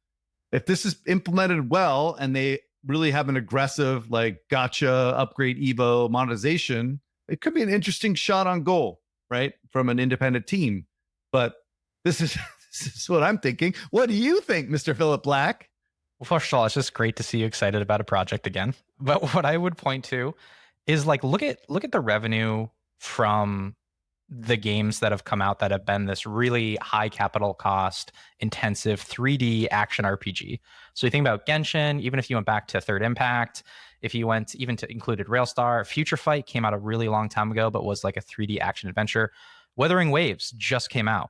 If this is implemented well and they really have an aggressive like gotcha upgrade Evo monetization, it could be an interesting shot on goal, right? From an independent team. But this is what I'm thinking. What do you think, Mr. Philip Black? Well, first of all, it's just great to see you excited about a project again. But what I would point to is like look at the revenue from the games that have come out that have been this really high capital cost intensive 3D action RPG. So you think about Genshin, even if you went back to Third Impact, if you went even to included Railstar, Future Fight came out a really long time ago, but was like a 3D action adventure. Wuthering Waves just came out.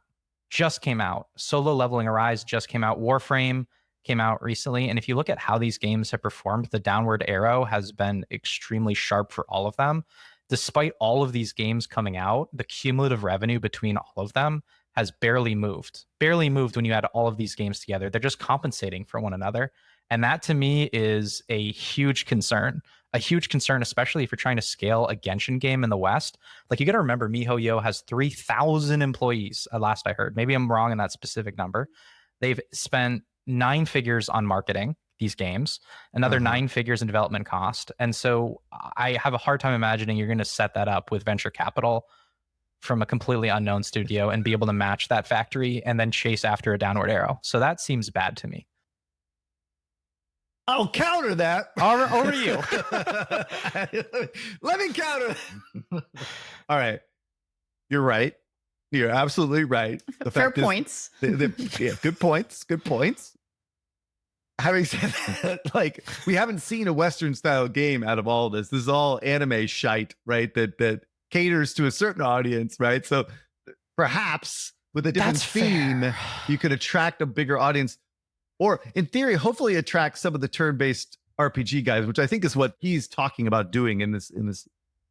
Solo Leveling Arise just came out. Warframe came out recently. And if you look at how these games have performed, the downward arrow has been extremely sharp for all of them. Despite all of these games coming out, the cumulative revenue between all of them has barely moved when you add all of these games together. They're just compensating for one another. And that to me is a huge concern, especially if you're trying to scale a Genshin game in the West. Like you got to remember, MiHoYo has 3,000 employees, last I heard. Maybe I'm wrong in that specific number. They've spent 9 figures on marketing these games, another 9 figures in development cost. And so I have a hard time imagining you're going to set that up with venture capital from a completely unknown studio and be able to match that factory and then chase after a downward arrow. So that seems bad to me. I'll counter that. Over to you. Let me counter. All right. You're right. You're absolutely right. The Fair fact is- points. yeah, good points. Good points. Having said that, like we haven't seen a Western style game out of all this. This is all anime shite, right? That caters to a certain audience, right? So perhaps with a different theme, you could attract a bigger audience, or in theory, hopefully attract some of the turn-based RPG guys, which I think is what he's talking about doing in this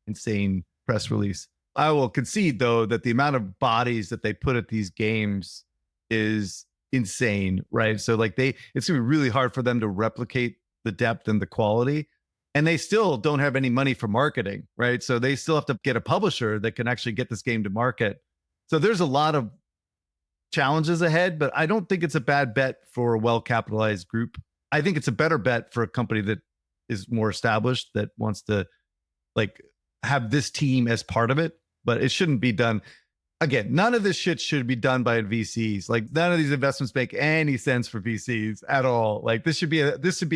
insane press release. I will concede though that the amount of bodies that they put at these games is insane, right? So like it's gonna be really hard for them to replicate the depth and the quality, and they still don't have any money for marketing, right? So they still have to get a publisher that can actually get this game to market. So there's a lot of challenges ahead, but I don't think it's a bad bet for a well-capitalized group. I think it's a better bet for a company that is more established, that wants to like have this team as part of it, but it shouldn't be done. Again, none of this shit should be done by VCs. Like none of these investments make any sense for VCs at all. Like this should be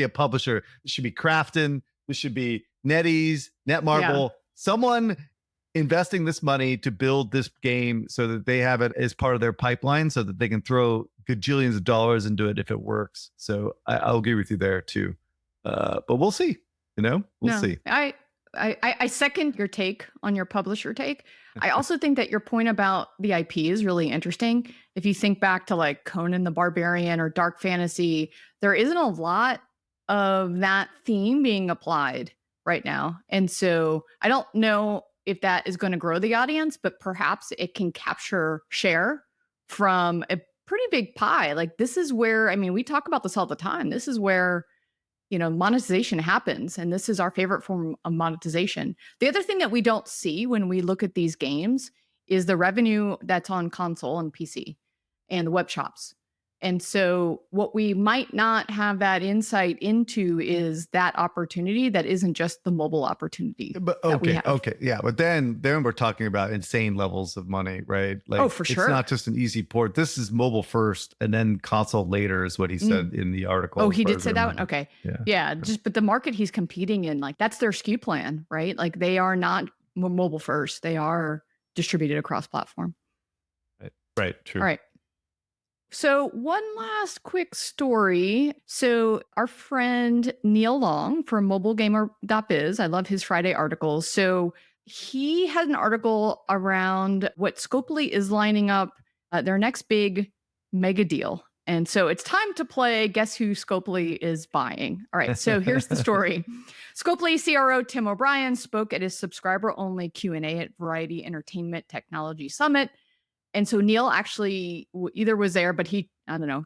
a publisher. This should be Krafton. This should be NetEase, Netmarble, someone investing this money to build this game so that they have it as part of their pipeline so that they can throw gajillions of dollars into it if it works. So I'll agree with you there too. But we'll see, we'll see. I second your take on your publisher take. I also think that your point about the IP is really interesting. If you think back to like Conan the Barbarian or dark fantasy, there isn't a lot of that theme being applied right now. And so I don't know if that is going to grow the audience, but perhaps it can capture share from a pretty big pie. Like this is where, I mean, we talk about this all the time. This is where monetization happens. And this is our favorite form of monetization. The other thing that we don't see when we look at these games is the revenue that's on console and PC and the web shops. And so what we might not have that insight into is that opportunity that isn't just the mobile opportunity. But that we okay, have. yeah. But then we're talking about insane levels of money, right? Like, For sure. It's not just an easy port. This is mobile first and then console later, is what he said in the article. Oh, he did say that one? Okay. Yeah. But the market he's competing in, like, that's their SKU plan, right? Like, they are not mobile first. They are distributed across platform. Right. True. All right. So one last quick story. So our friend Neil Long from mobilegamer.biz, I love his Friday articles. So he had an article around what Scopely is lining up their next big mega deal. And so it's time to play Guess Who Scopely is Buying. All right, so here's the story. Scopely CRO Tim O'Brien spoke at his subscriber-only Q&A at Variety Entertainment Technology Summit. And so Neil actually either was there, but he,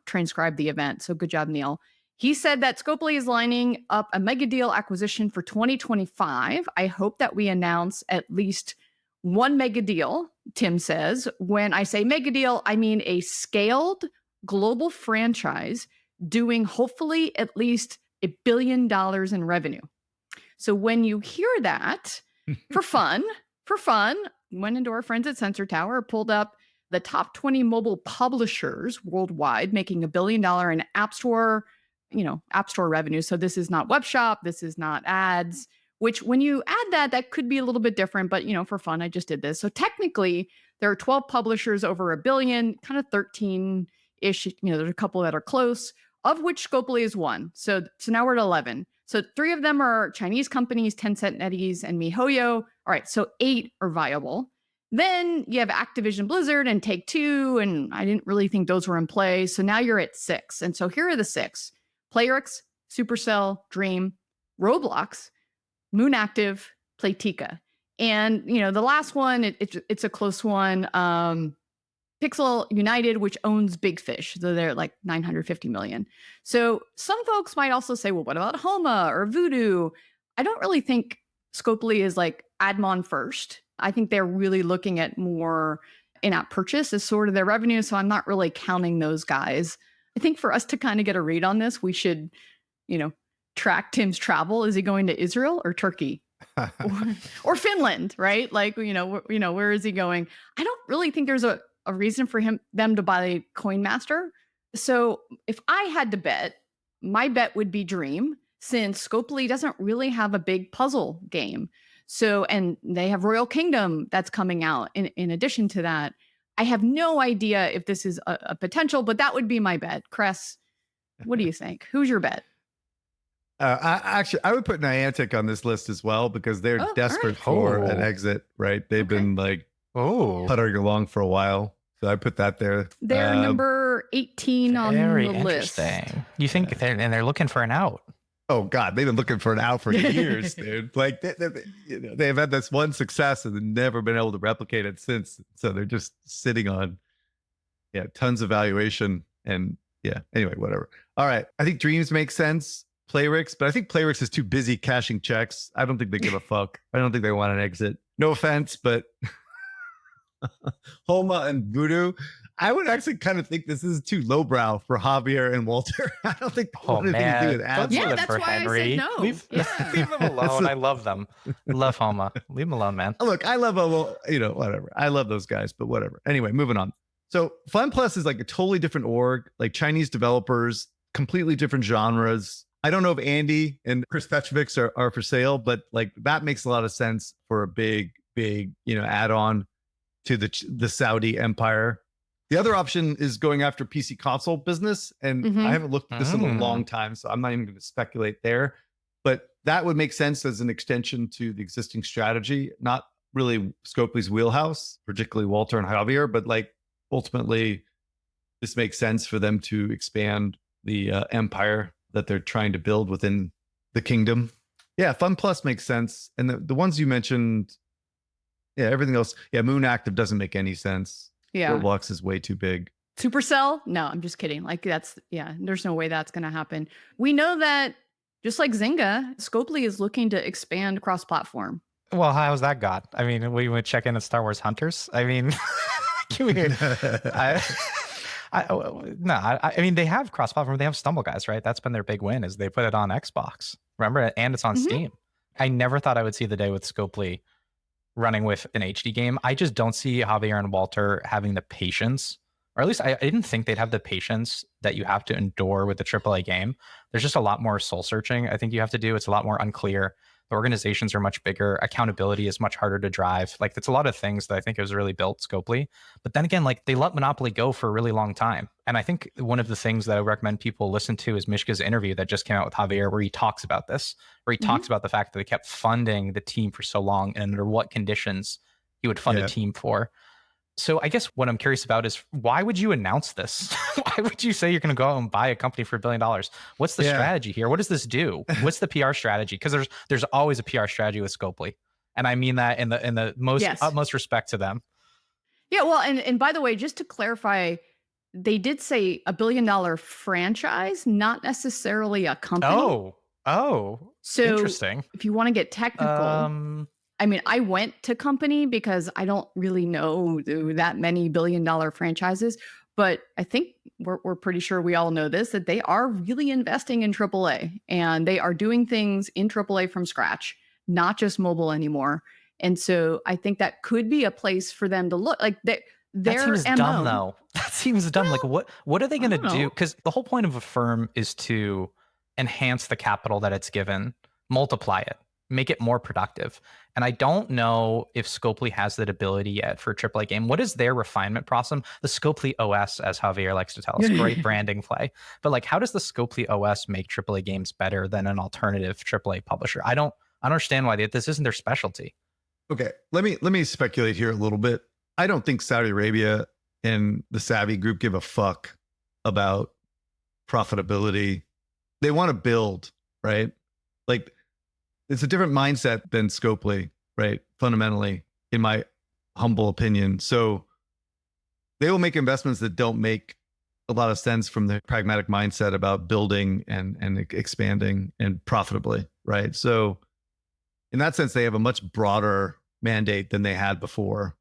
transcribed the event. So good job, Neil. He said that Scopely is lining up a mega deal acquisition for 2025. I hope that we announce at least one mega deal, Tim says. When I say mega deal, I mean a scaled global franchise doing hopefully at least $1 billion in revenue. So when you hear that, for fun, went into our friends at Sensor Tower, pulled up the top 20 mobile publishers worldwide making $1 billion in App Store revenue. So this is not web shop, this is not ads, which when you add that could be a little bit different, but for fun, I just did this. So technically there are 12 publishers over $1 billion, kind of 13-ish, there's a couple that are close, of which Scopely is one. So now we're at 11. So 3 of them are Chinese companies, Tencent, NetEase, and MiHoYo. All right, so 8 are viable. Then you have Activision Blizzard and Take-Two, and I didn't really think those were in play. So now you're at 6. And so here are the 6. Playrix, Supercell, Dream, Roblox, Moonactive, Playtika. And, the last one, it's a close one. Pixel United, which owns Big Fish. So they're like $950 million. So some folks might also say, well, what about Homa or Voodoo? I don't really think Scopely is like Admon first. I think they're really looking at more in-app purchase as sort of their revenue. So I'm not really counting those guys. I think for us to kind of get a read on this, we should, track Tim's travel. Is he going to Israel or Turkey or Finland, right? Like, where is he going? I don't really think there's a reason for them to buy Coinmaster. So if I had to bet, my bet would be Dream, since Scopely doesn't really have a big puzzle game. So, and they have Royal Kingdom that's coming out in addition to that. I have no idea if this is a potential, but that would be my bet. Cress, what do you think? Who's your bet? I would put Niantic on this list as well, because they're desperate for an exit, right? They've been like puttering along for a while. So I put that there. They're number 18 on the list. Very interesting. You think they're looking for an out? Oh God, they've been looking for an out for years, dude. Like they've had this one success and they've never been able to replicate it since. So they're just sitting on, tons of valuation and Anyway, whatever. All right, I think Dreams makes sense. Playrix, but I think Playrix is too busy cashing checks. I don't think they give a fuck. I don't think they want an exit. No offense, but Homa and Voodoo, I would actually kind of think this is too lowbrow for Javier and Walter. I don't think they want anything to do with ads. Yeah, that's why Henry. I said no. Leave them alone. I love them. Love Homa. Leave them alone, man. Look, I love whatever. I love those guys, but whatever. Anyway, moving on. So FunPlus is like a totally different org, like Chinese developers, completely different genres. I don't know if Andy and Chris Petrovic are for sale, but like that makes a lot of sense for a big, add-on to the Saudi empire. The other option is going after PC console business. And I haven't looked at this in a long time, so I'm not even going to speculate there. But that would make sense as an extension to the existing strategy. Not really Scopely's wheelhouse, particularly Walter and Javier, but like ultimately this makes sense for them to expand the empire that they're trying to build within the kingdom. Yeah, FunPlus makes sense. And the ones you mentioned, everything else. Yeah, Moon Active doesn't make any sense. Yeah. Roblox is way too big. Supercell? No, I'm just kidding. Like there's no way that's going to happen. We know that just like Zynga, Scopely is looking to expand cross-platform. Well, how's that got? I mean, we would check in at Star Wars Hunters. I mean, I mean, they have cross-platform. They have Stumble Guys, right? That's been their big win, is they put it on Xbox. Remember, and it's on Steam. I never thought I would see the day with Scopely running with an HD game. I just don't see Javier and Walter having the patience, or at least I didn't think they'd have the patience that you have to endure with the AAA game. There's just a lot more soul searching I think you have to do. It's a lot more unclear. The organizations are much bigger. Accountability is much harder to drive. Like, it's a lot of things that I think has really built Scopely. But then again, like, they let Monopoly go for a really long time. And I think one of the things that I recommend people listen to is Mishka's interview that just came out with Javier, where he talks about this, where he talks about the fact that they kept funding the team for so long and under what conditions he would fund a team for. So I guess what I'm curious about is, why would you announce this? Why would you say you're going to go out and buy a company for $1 billion? What's the strategy here? What does this do? What's the PR strategy? Because there's always a PR strategy with Scopely, and I mean that in the most utmost respect to them. Yeah, well, and by the way, just to clarify, they did say $1 billion franchise, not necessarily a company. Oh, so interesting. If you want to get technical. I mean, I went to company because I don't really know that many $1 billion franchises, but I think we're pretty sure we all know this, that they are really investing in AAA, and they are doing things in AAA from scratch, not just mobile anymore. And so I think that could be a place for them to look. Like, that seems dumb, though. That seems dumb. Well, like, what are they going to do? Because the whole point of a firm is to enhance the capital that it's given, multiply it, make it more productive. And I don't know if Scopely has that ability yet for a AAA game. What is their refinement process? The Scopely OS, as Javier likes to tell us, great branding play. But like, how does the Scopely OS make AAA games better than an alternative AAA publisher? I don't understand why this isn't their specialty. Okay, let me speculate here a little bit. I don't think Saudi Arabia and the Savvy Group give a fuck about profitability. They want to build, right? Like, it's a different mindset than Scopely, right? Fundamentally, in my humble opinion. So they will make investments that don't make a lot of sense from the pragmatic mindset about building and expanding and profitably, right? So in that sense, they have a much broader mandate than they had before.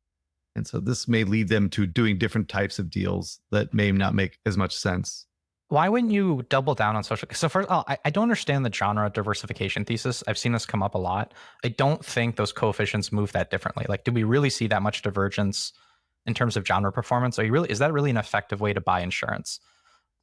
And so this may lead them to doing different types of deals that may not make as much sense. Why wouldn't you double down on social? So first, I don't understand the genre diversification thesis. I've seen this come up a lot. I don't think those coefficients move that differently. Like, do we really see that much divergence in terms of genre performance? Is that really an effective way to buy insurance?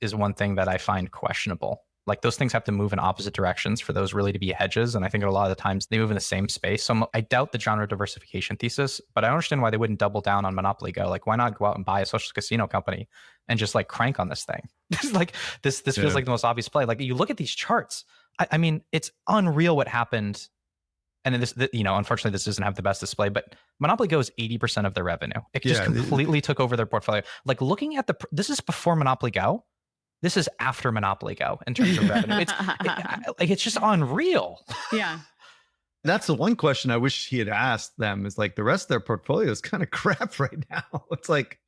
Is one thing that I find questionable. Like, those things have to move in opposite directions for those really to be hedges. And I think a lot of the times they move in the same space. So I doubt the genre diversification thesis, but I understand why they wouldn't double down on Monopoly Go. Like, why not go out and buy a social casino company and just like crank on this thing? Like, this feels like the most obvious play. Like, you look at these charts. I mean, it's unreal what happened. And this, unfortunately, this doesn't have the best display, but Monopoly Go is 80% of their revenue. It just completely took over their portfolio. Like, looking at this is before Monopoly Go. This is after Monopoly Go in terms of revenue. It's just unreal. Yeah. That's the one question I wish he had asked them, is like, the rest of their portfolio is kind of crap right now. It's like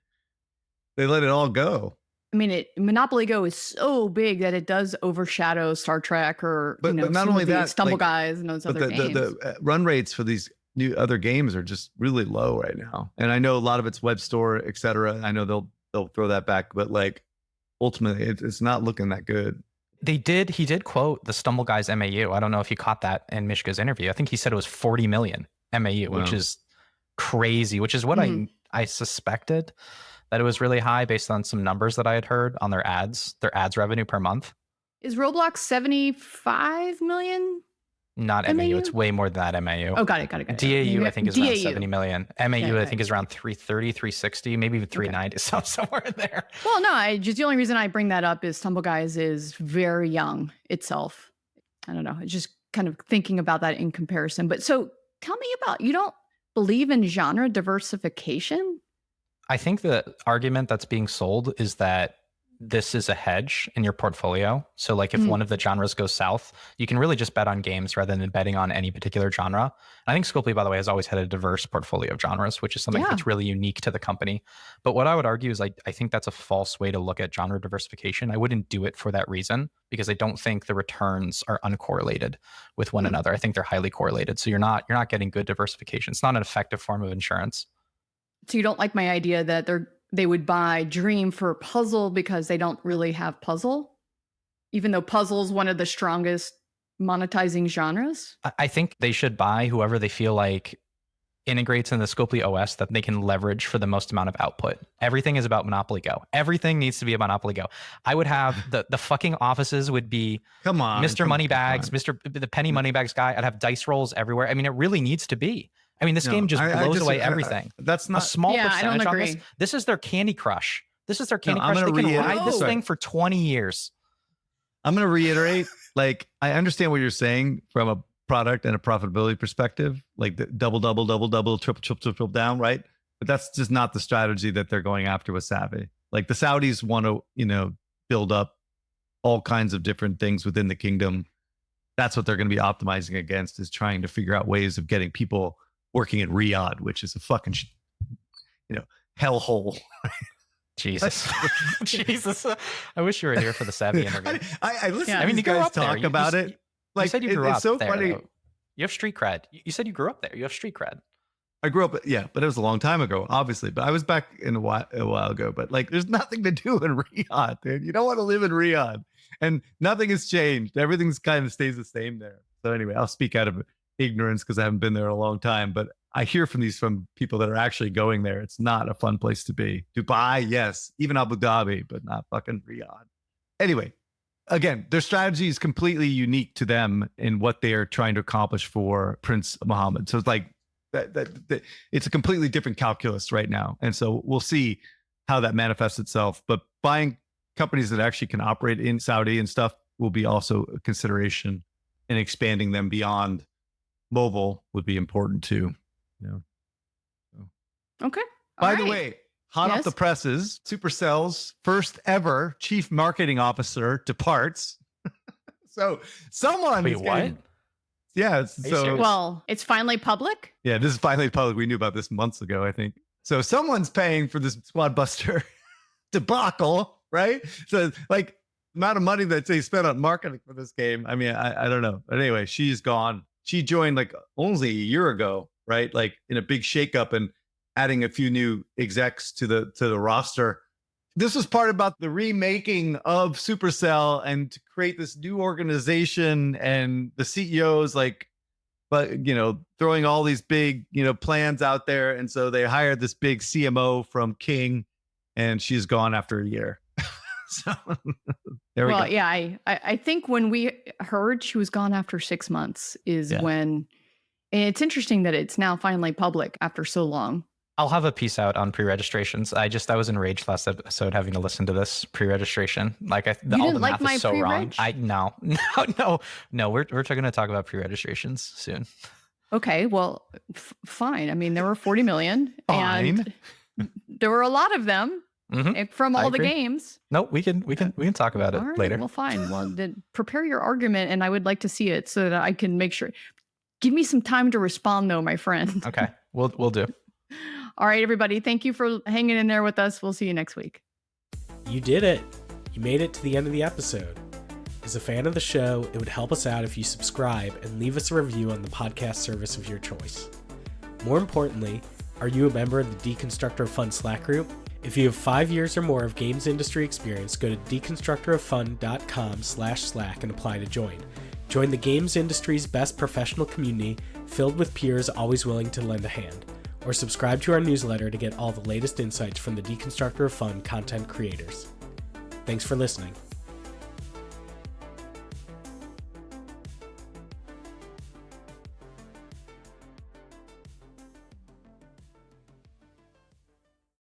they let it all go. I mean, Monopoly Go is so big that it does overshadow Star Trek or but not only that, Stumble Guys and those other games. The run rates for these new other games are just really low right now. And I know a lot of it's web store, et cetera. I know they'll throw that back, but like, ultimately, it's not looking that good. He did quote the Stumble Guys MAU. I don't know if you caught that in Mishka's interview. I think he said it was 40 million MAU, which is crazy, which is what I suspected, that it was really high based on some numbers that I had heard on their ads revenue per month. Is Roblox 75 million? Not MAU. It's way more than that MAU. Oh, got it. DAU, I think, is around 70 million. MAU, I think, is around 330, 360, maybe even 390, somewhere in there. Well, no, the only reason I bring that up is Stumble Guys is very young itself. I don't know. It's just kind of thinking about that in comparison. But so tell me you don't believe in genre diversification? I think the argument that's being sold is that this is a hedge in your portfolio. So like, if one of the genres goes south, you can really just bet on games rather than betting on any particular genre. And I think Scopely, by the way, has always had a diverse portfolio of genres, which is something that's really unique to the company. But what I would argue is I think that's a false way to look at genre diversification. I wouldn't do it for that reason, because I don't think the returns are uncorrelated with one another. I think they're highly correlated. So you're not getting good diversification. It's not an effective form of insurance. So you don't like my idea that they're they would buy Dream for puzzle because they don't really have puzzle, even though puzzle is one of the strongest monetizing genres. I think they should buy whoever they feel like integrates in the Scopely OS that they can leverage for the most amount of output. Everything is about Monopoly Go. Everything needs to be about Monopoly Go. I would have the fucking offices would be Mr. Moneybags, the Penny Moneybags guy. I'd have dice rolls everywhere. I mean, it really needs to be. I mean, this game just blows away everything. That's not a small percentage I don't on agree. this. This is their Candy Crush. This is their Candy Crush. I'm They can gonna ride this thing for 20 years. I'm going to reiterate, like, I understand what you're saying from a product and a profitability perspective, like the double, triple down, right? But that's just not the strategy that they're going after with Savvy. Like the Saudis want to, build up all kinds of different things within the kingdom. That's what they're going to be optimizing against, is trying to figure out ways of getting people working in Riyadh, which is a fucking, hellhole. Jesus. Jesus. I wish you were here for the Savvy interview. I listen I mean, to you these grew guys up there. talk about it. Like, you said you grew up it's so there. funny. Though. You have street cred. You said you grew up there. You have street cred. I grew up, yeah, but it was a long time ago, obviously. But I was back in a while ago. But like, there's nothing to do in Riyadh, dude. You don't want to live in Riyadh, and nothing has changed. Everything's kind of stays the same there. So anyway, I'll speak out of ignorance because I haven't been there in a long time. But I hear from people that are actually going there. It's not a fun place to be. Dubai, yes, even Abu Dhabi, but not fucking Riyadh. Anyway, again, their strategy is completely unique to them in what they are trying to accomplish for Prince Mohammed. So it's like that it's a completely different calculus right now. And so we'll see how that manifests itself. But buying companies that actually can operate in Saudi and stuff will be also a consideration, and expanding them beyond mobile would be important too. Okay. By the way, hot off Yes? the presses, Supercell's first ever chief marketing officer departs. So someone Wait, is what? getting- yeah. you So serious? Well, it's finally public. yeah, this is finally public. We knew about this months ago, I think. So someone's paying for this Squad Buster debacle, right? So like amount of money that they spent on marketing for this game. I mean, I don't know. But anyway, she's gone. She joined like only a year ago, right? Like in a big shakeup and adding a few new execs to the roster. This was part about the remaking of Supercell and to create this new organization, and the CEOs throwing all these big, plans out there. And so they hired this big CMO from King, and she's gone after a year. So there we go. Yeah, I think when we heard she was gone after 6 months is when, and it's interesting that it's now finally public after so long. I'll have a piece out on pre-registrations. I was enraged last episode having to listen to this pre-registration. Like all didn't the like math my is so wrong. pre-reg? No. We're going to talk about pre-registrations soon. Okay, well, fine. I mean, there were 40 million, and there were a lot of them from all the games. No, we can talk about it All right, later. Well, fine. Well, then prepare your argument, and I would like to see it so that I can make sure. Give me some time to respond, though, my friend. Okay, we'll do. All right, everybody. Thank you for hanging in there with us. We'll see you next week. You did it. You made it to the end of the episode. As a fan of the show, it would help us out if you subscribe and leave us a review on the podcast service of your choice. More importantly, are you a member of the Deconstructor of Fun Slack group? If you have 5 years or more of games industry experience, go to deconstructoroffun.com/Slack and apply to join. Join the games industry's best professional community filled with peers always willing to lend a hand. Or subscribe to our newsletter to get all the latest insights from the Deconstructor of Fun content creators. Thanks for listening.